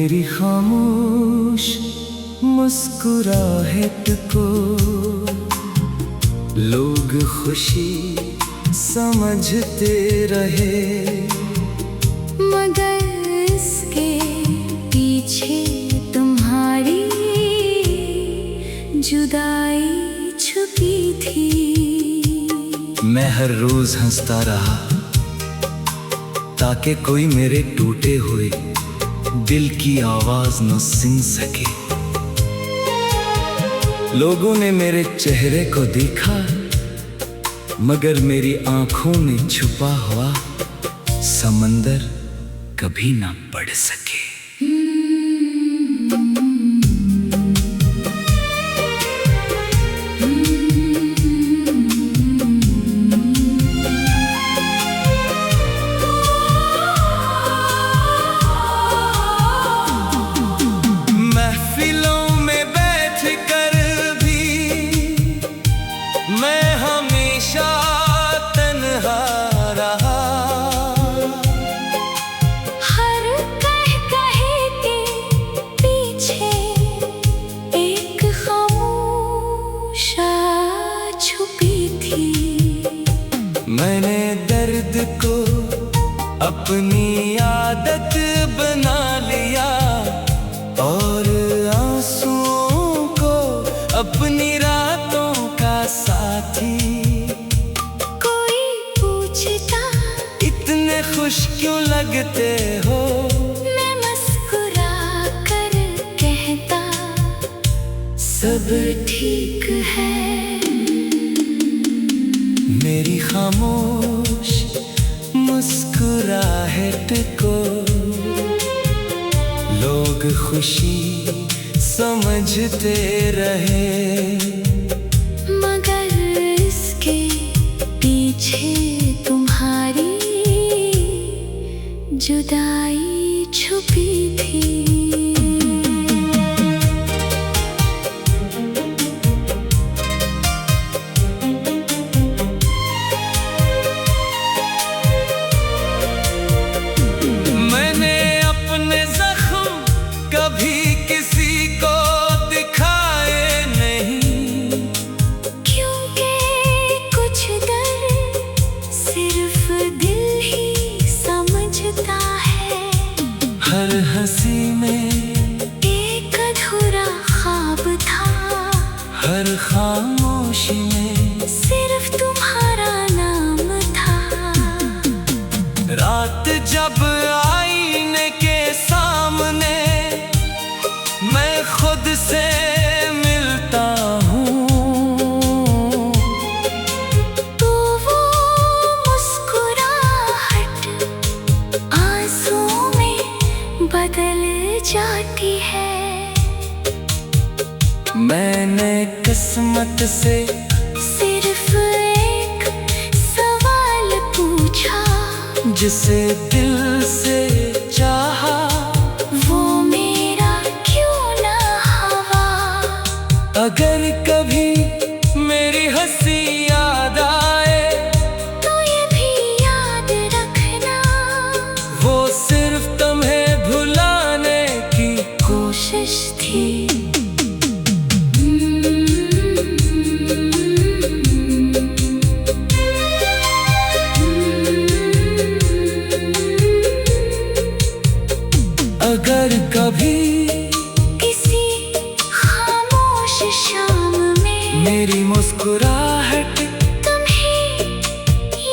मेरी खामोश मुस्कुराहट को लोग खुशी समझते रहे, मगर इसके पीछे तुम्हारी जुदाई छुपी थी। मैं हर रोज हंसता रहा ताकि कोई मेरे टूटे हुए दिल की आवाज न सुन सके। लोगों ने मेरे चेहरे को देखा, मगर मेरी आंखों में छुपा हुआ समंदर कभी ना बढ़ सके। महफिलों में बैठ कर भी मैं हमेशा तन्हा रहा, हर कहे के पीछे एक खामोश छुपी थी। मैंने दर्द को अपनी आदत बना लिया और आंसुओं को अपनी रातों का साथी। कोई पूछता इतने खुश क्यों लगते हो, मैं मुस्कुरा कर कहता सब ठीक है। मेरी खामोश मुस्कुराहट को लोग खुशी समझते रहे, मगर इसके पीछे तुम्हारी जुदाई छुपी थी। कभी किसी को दिखाए नहीं, क्योंकि कुछ दर्द सिर्फ दिल ही समझता है। हर हंसी में एक अधूरा ख्वाब था, हर खामोशी में सिर्फ तुम्हारा नाम था। रात जब आईने के सामने मैं खुद से मिलता हूँ, तो वो मुस्कुराहट आंसुओं में बदल जाती है। मैंने किस्मत से सिर्फ एक सवाल पूछा, जिसे दिल से चाहा वो मेरा क्यों ना हवा। अगर कभी मेरी हंसी याद आए तो ये भी याद रखना, वो सिर्फ तुम्हें भुलाने की कोशिश थी। अगर कभी किसी खामोश शाम में मेरी मुस्कुराहट तुम्हें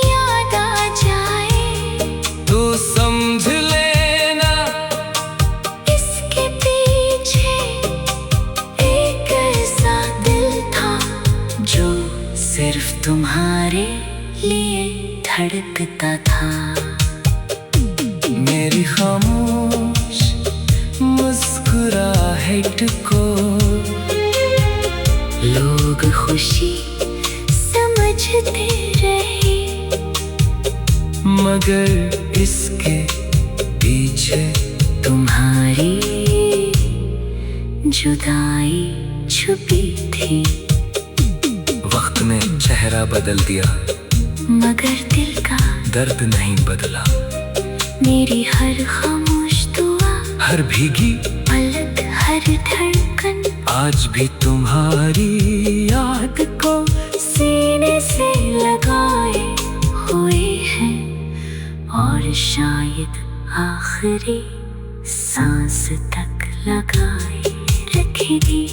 याद आ जाए, तो समझ लेना इसके पीछे एक ऐसा दिल था जो सिर्फ तुम्हारे लिए धड़कता था। मेरी खामोश मुस्कुराहट को लोग खुशी समझते रहे, मगर इसके पीछे तुम्हारी जुदाई छुपी थी। वक्त ने चेहरा बदल दिया, मगर दिल का दर्द नहीं बदला। मेरी हर खामोश दुआ हर भीगी पलक हर धड़कन आज भी तुम्हारी याद को सीने से लगाए हुए हैं और शायद आखिरी सांस तक लगाए रखेगी।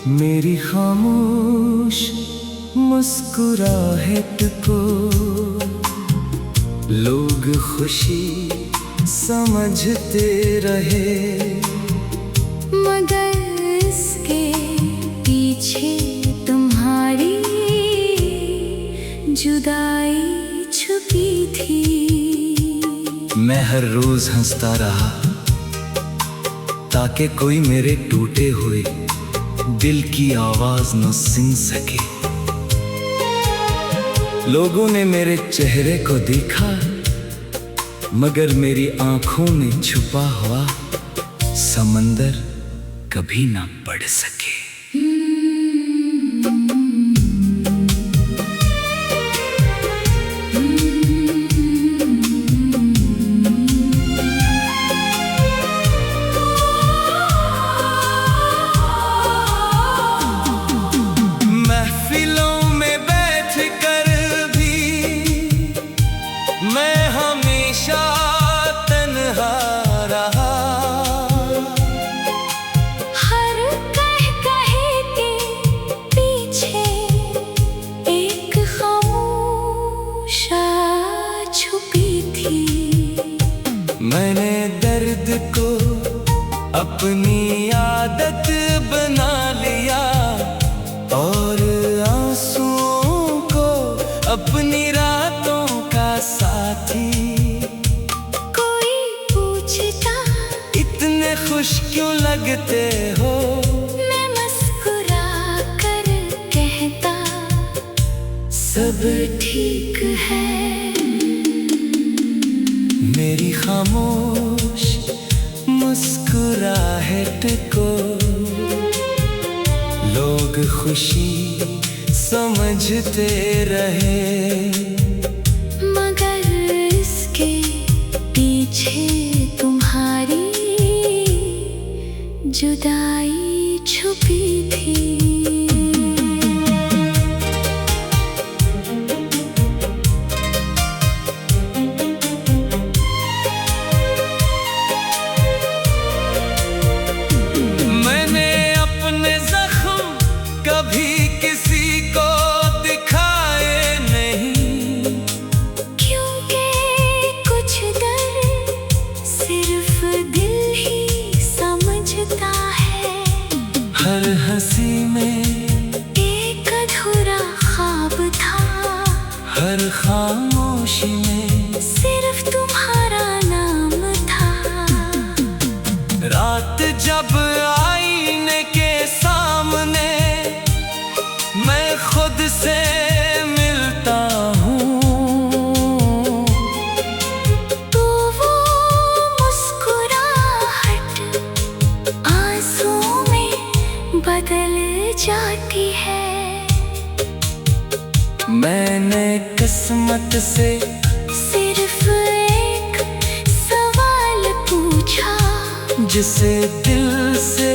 मेरी खामोश मुस्कुराहट को लोग खुशी समझते रहे, मगर इसके पीछे तुम्हारी जुदाई छुपी थी। मैं हर रोज हंसता रहा ताकि कोई मेरे टूटे हुए दिल की आवाज न सुन सके। लोगों ने मेरे चेहरे को देखा मगर मेरी आंखों में छुपा हुआ समंदर कभी ना पढ़ सके। महफिलों में बैठ कर भी मैं हमेशा तन्हा रहा, हर कहे के पीछे एक खामोश छुपी थी। मैंने दर्द को अपनी आदत बना लिया और आंसुओं को अपनी रातों का साथी। कोई पूछता इतने खुश क्यों लगते हो, मैं मुस्कुरा कर कहता सब ठीक है। मेरी खामोश मुस्कुराहट को लोग खुशी समझते रहे, मगर इसके पीछे तुम्हारी जुदाई छुपी थी। मैंने अपने जख्म कभी किसी को दिखाए नहीं, क्योंकि कुछ दर्द सिर्फ दिल ही समझता है। हर हंसी में एक अधूरा ख्वाब था, हर खामोशी में सिर्फ तुम्हारा नाम था। रात जब आईने के सामने मैं खुद से मिलता हूँ, तो वो मुस्कुराहट आंसुओं में बदल जाती है। मैंने किस्मत से सिर्फ एक सवाल पूछा, जिसे दिल से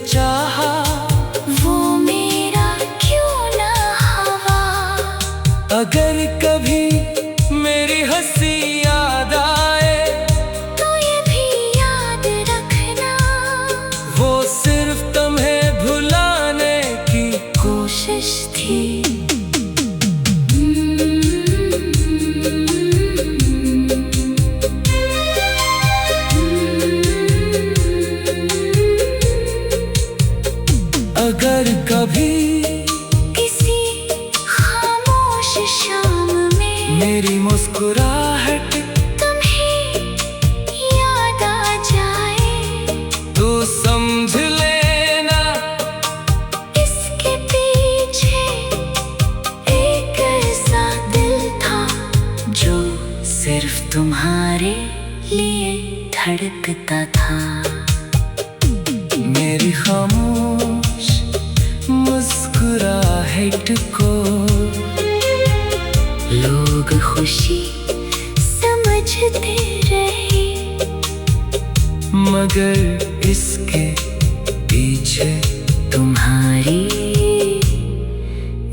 चाहा वो मेरा क्यों ना हवा। अगर कभी मेरी हंसी याद आए तो ये भी याद रखना, वो सिर्फ तुम्हें भुलाने की कोशिश थी। अगर कभी किसी खामोश शाम में मेरी मुस्कुराहट रहता था। मेरी खामोश मुस्कुराहट को लोग खुशी समझते रहे, मगर इसके पीछे तुम्हारी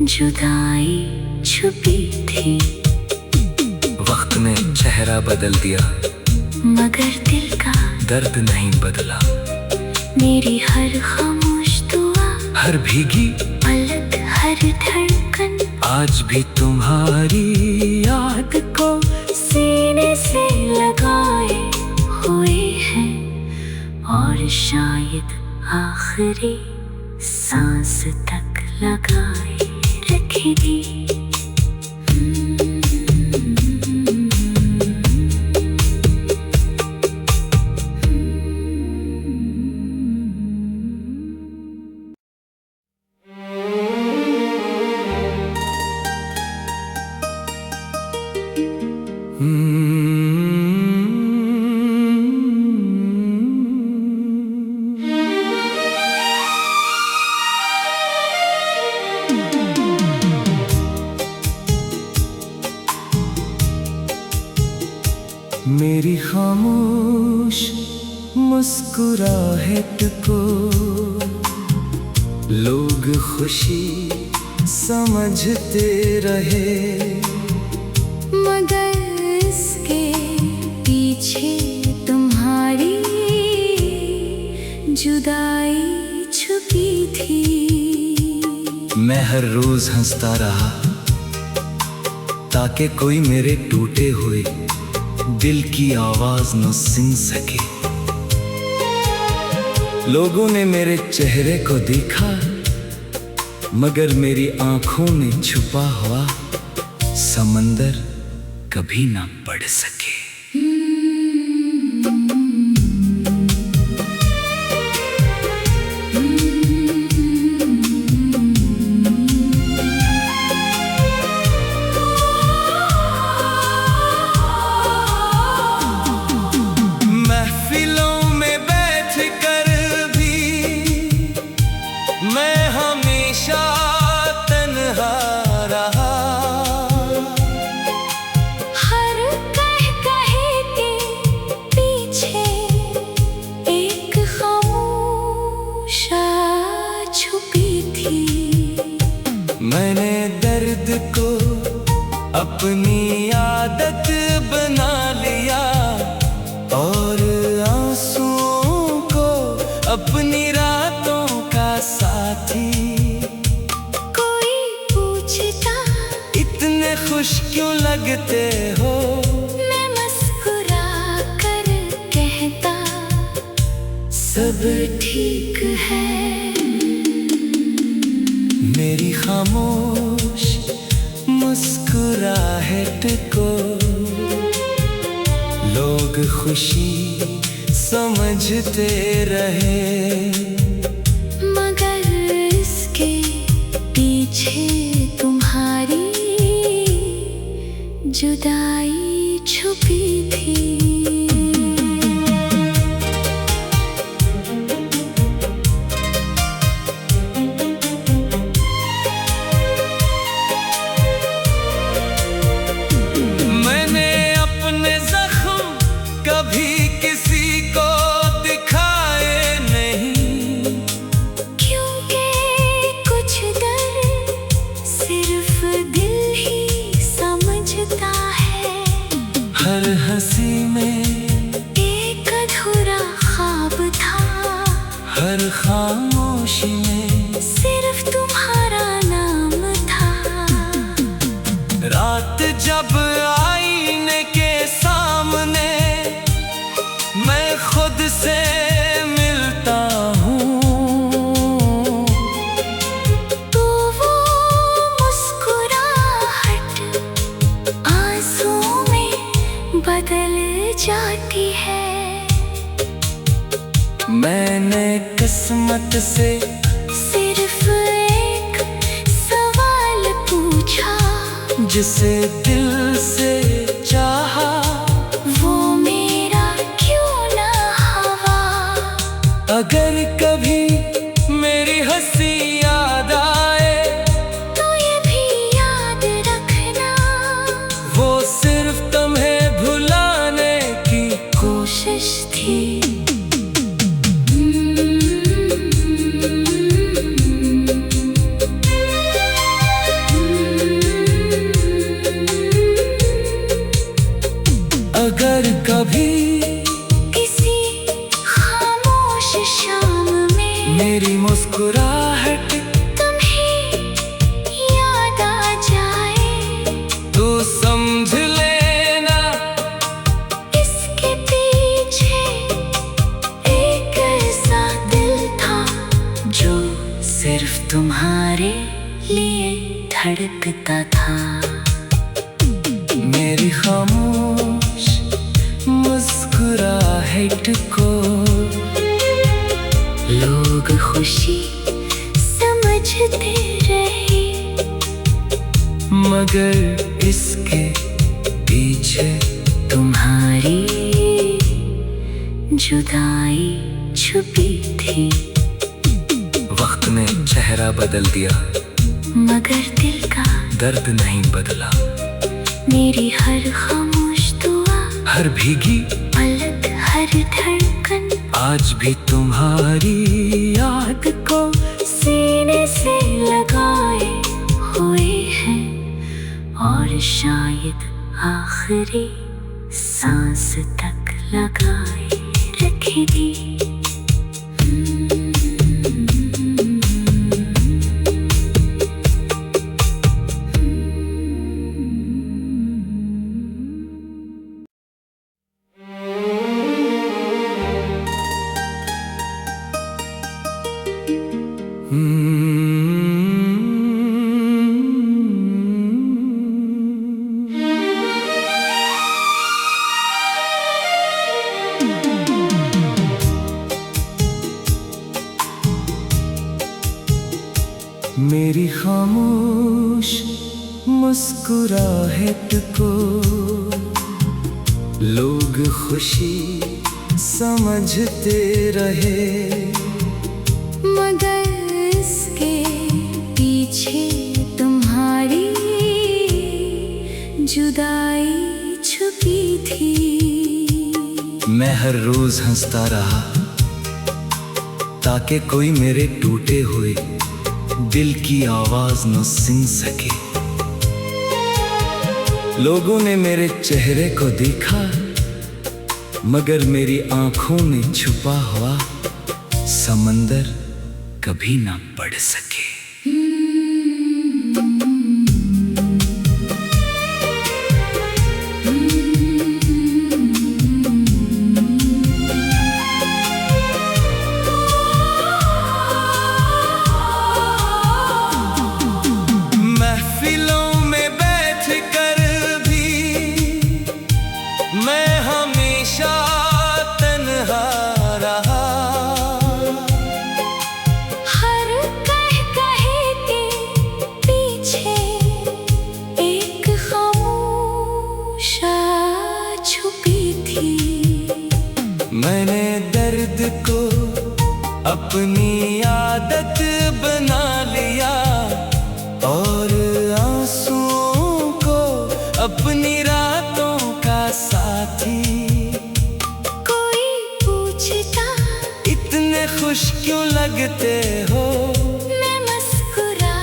जुदाई छुपी थी। वक्त ने चेहरा बदल दिया, मगर दिल का दर्द नहीं बदला। मेरी हर खामोश दुआ, हर भीगी पलक, हर धड़कन आज भी तुम्हारी याद को सीने से लगाए हुए हैं, और शायद आखिरी सांस तक लगाए रखेगी। मेरी खामोश मुस्कुराहट को लोग खुशी समझते रहे, मगर इसके पीछे तुम्हारी जुदाई छुपी थी। मैं हर रोज हंसता रहा ताकि कोई मेरे टूटे हुए दिल की आवाज न सुन सके। लोगों ने मेरे चेहरे को देखा, मगर मेरी आंखों में छुपा हुआ समंदर कभी ना पढ़ सके। महफिलों में बैठ कर भी मैं हमेशा तन्हा रहा, हर कहे के पीछे एक खामोशा छुपी थी। मैंने दर्द को अपनी आदत बना लिया और आंसुओं को अपनी रातों का साथी। कोई पूछता इतने खुश क्यों लगते हो, मैं मुस्कुरा कर कहता सब ठीक है। मेरी खामोश मुस्कुराहट को लोग खुशी समझते रहे, मगर इसके पीछे तुम्हारी जुदाई छुपी थी। मैंने अपने जख्म कभी किसी को दिखाए नहीं, क्योंकि कुछ दर्द सिर्फ दिल ही समझता है। हर हंसी में एक अधूरा ख्वाब था, हर खामोशी में सिर्फ तुम्हारा नाम था। रात जब आईने के सामने मैं खुद से मिलता हूँ, तो वो मुस्कुराहट आंसुओं में बदल जाती है। मैंने किस्मत से सिर्फ एक सवाल पूछा, जिसे दिल से चाहा वो मेरा क्यों ना हंसी याद आए तो ये भी याद रखना, वो सिर्फ तुम्हें भुलाने की कोशिश थी। अगर कभी किसी खामोश शाम में मेरी मुस्कुराहट तुम्हें याद आ जाए तू समझ लेना, इसके पीछे एक ऐसा दिल था जो सिर्फ तुम्हारे लिए धड़कता था। मेरी खामोश मुस्कुराहट को लोग खुशी समझते रहे, मगर इसके पीछे तुम्हारी जुदाई छुपी थी। वक्त ने चेहरा बदल दिया मगर दिल का दर्द नहीं बदला। मेरी हर खामोश दुआ, हर भीगी पलक, हर धड़कन आज भी तुम्हारी याद को सीने से लगाए हुए हैं और शायद आखिरी सांस तक लगाए रखेगी। मेरी खामोश मुस्कुराहट को लोग खुशी समझते रहे, मगर इसके पीछे तुम्हारी जुदाई छुपी थी। मैं हर रोज हंसता रहा ताकि कोई मेरे टूटे हुए दिल की आवाज न सुन सके। लोगों ने मेरे चेहरे को देखा मगर मेरी आंखों में छुपा हुआ समंदर कभी ना पढ़ सके। महफिलों में बैठ कर भी मैं हमेशा तन्हा रहा, हर कहे के पीछे एक खामोशा छुपी थी। मैंने दर्द को अपनी आदत बना लिया और आंसुओं को अपनी रातों का साथी। कोई पूछता इतने खुश क्यों लगते हो, मैं मुस्कुरा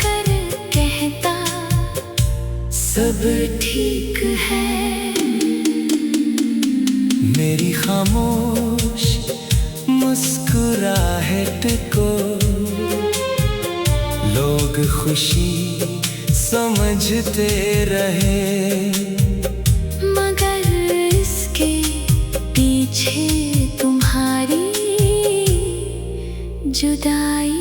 कर कहता सब ठीक है। मेरी खामोश मुस्कुराहट को लोग खुशी समझते रहे, मगर इसके पीछे तुम्हारी जुदाई